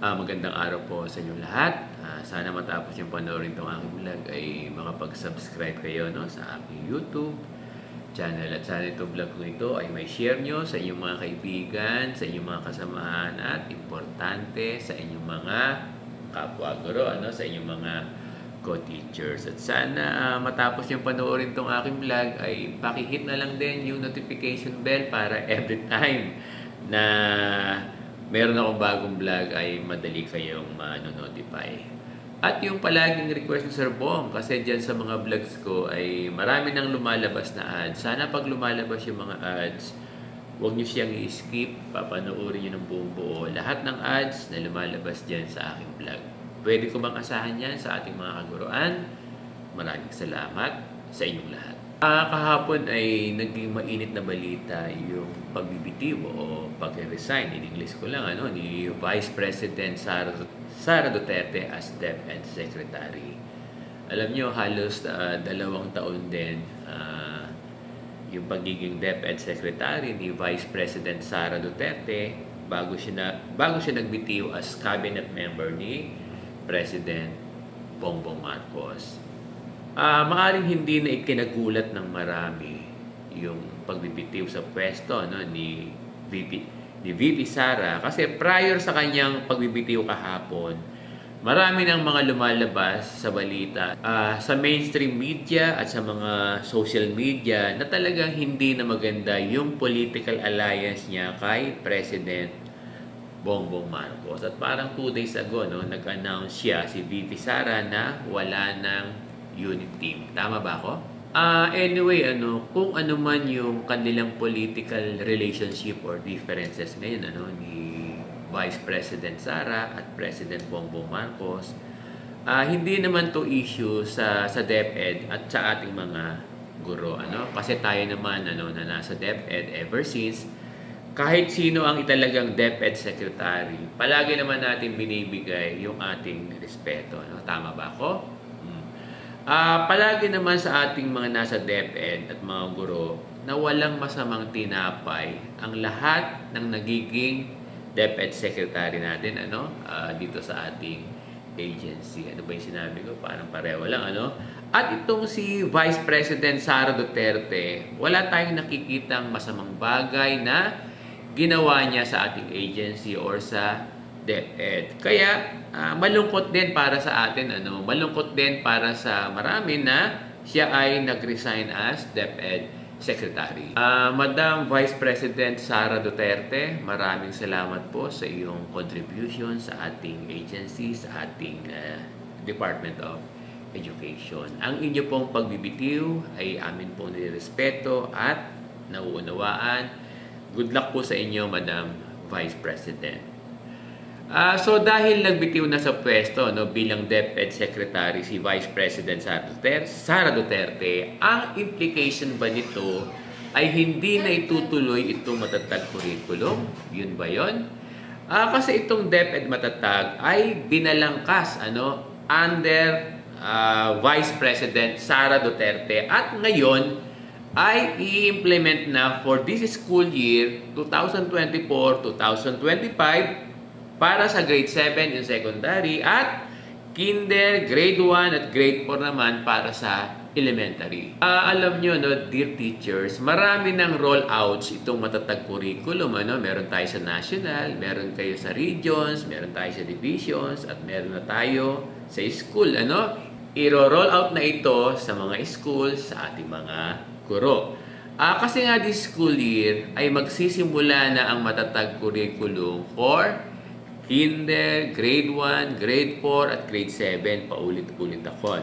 Magandang araw po sa inyong lahat. Sana matapos yung panoorin itong aking vlog ay makapag-subscribe kayo sa aking YouTube channel. At sana itong vlog ko ito ay may share nyo sa inyong mga kaibigan, sa inyong mga kasamahan at importante sa inyong mga kapwa-guro, sa inyong mga co-teachers. At sana matapos yung panoorin itong aking vlog ay pakihit na lang din yung notification bell para every time na meron akong bagong vlog ay madali kayong ma-notify. At yung palaging request ni Sir Bong, kasi dyan sa mga vlogs ko ay marami nang lumalabas na ads. Sana pag lumalabas yung mga ads, huwag nyo siyang i-skip, papanoorin nyo ng buong buo. Lahat ng ads na lumalabas dyan sa aking vlog. Pwede ko bang asahan yan sa ating mga kaguruan? Maraming salamat sa inyong lahat. Kahapon ay naging mainit na balita yung pagbibitiw o pag-resign, in English ko lang, ni Vice President Sara Duterte as DepEd Secretary. Alam nyo, halos 2 taon din yung pagiging DepEd Secretary ni Vice President Sara Duterte bago siya nagbitiw as cabinet member ni President Bongbong Marcos. Maaaring hindi na ikinagulat ng marami yung pagbibitiw sa pwesto ni VP Sara, kasi prior sa kanyang pagbibitiw kahapon, marami ng mga lumalabas sa balita sa mainstream media at sa mga social media na talagang hindi na maganda yung political alliance niya kay President Bongbong Marcos. At parang 2 days ago nag-announce siya, si VP Sara, na wala ng unit team. Tama ba ako? Anyway, kung ano man yung kanilang political relationship or differences ngayon ni Vice President Sara at President Bongbong Marcos, hindi naman to issue sa DepEd at sa ating mga guro, kasi tayo naman na nasa DepEd ever since, kahit sino ang italagang DepEd Secretary, palagi naman natin binibigay yung ating respeto. Tama ba ako? Palagi naman sa ating mga nasa DepEd at mga guro na walang masamang tinapay ang lahat ng nagiging DepEd Secretary natin dito sa ating agency. Ano ba yung sinabi ko? Parang pareho lang, At itong si Vice President Sara Duterte, wala tayong nakikitang masamang bagay na ginawa niya sa ating agency or sa DepEd. Kaya malungkot din para sa atin, malungkot din para sa marami na siya ay nag-resign as DepEd Secretary. Madam Vice President Sara Duterte, maraming salamat po sa iyong contribution sa ating agency, sa ating Department of Education. Ang inyo pong pagbibitiw ay amin pong nirespeto at nauunawaan. Good luck po sa inyo, Madam Vice President. So dahil nagbitiw na sa pwesto bilang DepEd Secretary si Vice President Sara Duterte, ang implication ba nito ay hindi na itutuloy itong matatag curriculum? Yun ba yun? Kasi itong DepEd matatag ay binalangkas under Vice President Sara Duterte at ngayon ay i-implement na for this school year 2024-2025 para sa grade 7 in secondary at kinder, grade 1 at grade 4 naman para sa elementary. Alam nyo, dear teachers, marami ng rollouts itong matatag curriculum. Meron tayo sa national, meron kayo sa regions, meron tayo sa divisions, at meron na tayo sa school. I-roll out na ito sa mga schools, sa ating mga guro. Kasi nga this school year ay magsisimula na ang matatag curriculum for kinder, grade 1, grade 4, at grade 7. Paulit-ulit ako,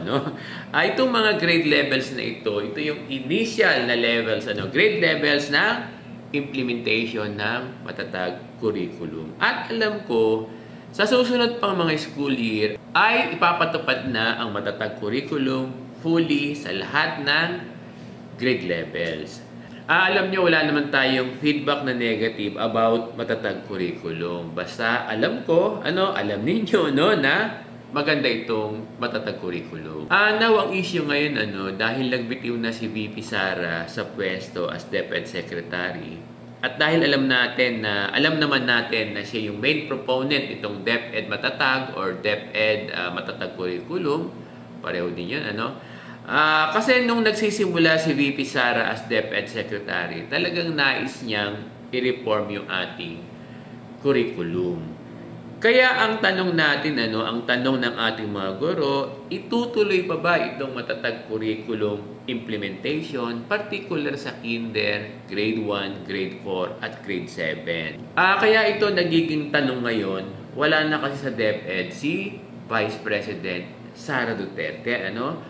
itong mga grade levels na ito yung initial na levels, grade levels ng implementation ng matatag curriculum. At alam ko, sa susunod pang mga school year, ay ipapatupad na ang matatag curriculum fully sa lahat ng grade levels. Alam nyo, wala naman tayong feedback na negative about matatag curriculum. Basta alam ko, alam ninyo, na maganda itong matatag curriculum. Now, ang issue ngayon, dahil nagbitiw na si VP Sara sa pwesto as DepEd Secretary, At dahil alam naman natin na siya yung main proponent itong DepEd Matatag or DepEd Matatag Curriculum, pareho din yun, ano? Kasi nung nagsisimula si VP Sara as DepEd Secretary, talagang nais niyang i-reform yung ating curriculum. Kaya ang tanong natin, ang tanong ng ating mga guro, itutuloy pa ba itong Matatag Curriculum implementation, particular sa Kinder, Grade 1, Grade 4, at Grade 7? Kaya ito nagiging tanong ngayon, wala na kasi sa DepEd si Vice President Sara Duterte, Ano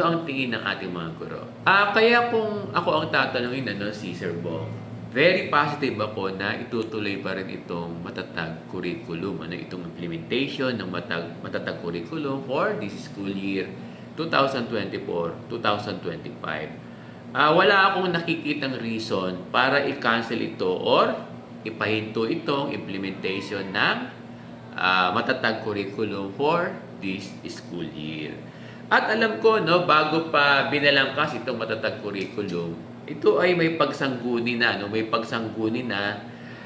ang tingin ng ating mga guro? Kaya kung ako ang tatanungin, si Sir Bong, very positive ako na itutuloy pa rin itong Matatag Curriculum. Itong implementation ng Matatag Curriculum for this school year 2024-2025. Wala akong nakikitang reason para i-cancel ito or ipahinto itong implementation ng Matatag Curriculum for this school year. At alam ko, bago pa binalangkas itong Matatag Curriculum, ito ay may pagsanggunin na,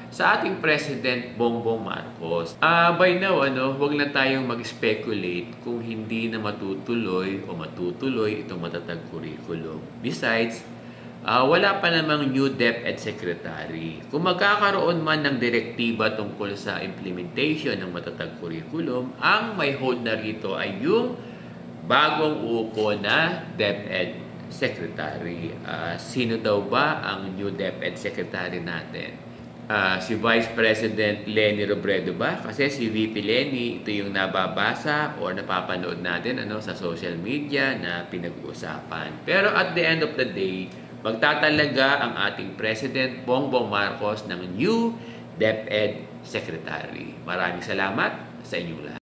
sa ating President Bongbong Marcos. By now, wag na tayong mag-speculate kung hindi na matutuloy itong Matatag Curriculum. Besides, wala pa namang new DepEd Secretary. Kung magkakaroon man ng direktiba tungkol sa implementation ng Matatag Curriculum, ang may hold na rito ay yung bagong uko na DepEd Secretary. Sino daw ba ang new DepEd Secretary natin? Si Vice President Leni Robredo ba? Kasi si VP Leni, ito yung nababasa or napapanood natin sa social media na pinag-uusapan. Pero at the end of the day, magtatalaga ang ating President Bongbong Marcos ng new DepEd Secretary. Maraming salamat sa inyong lahat.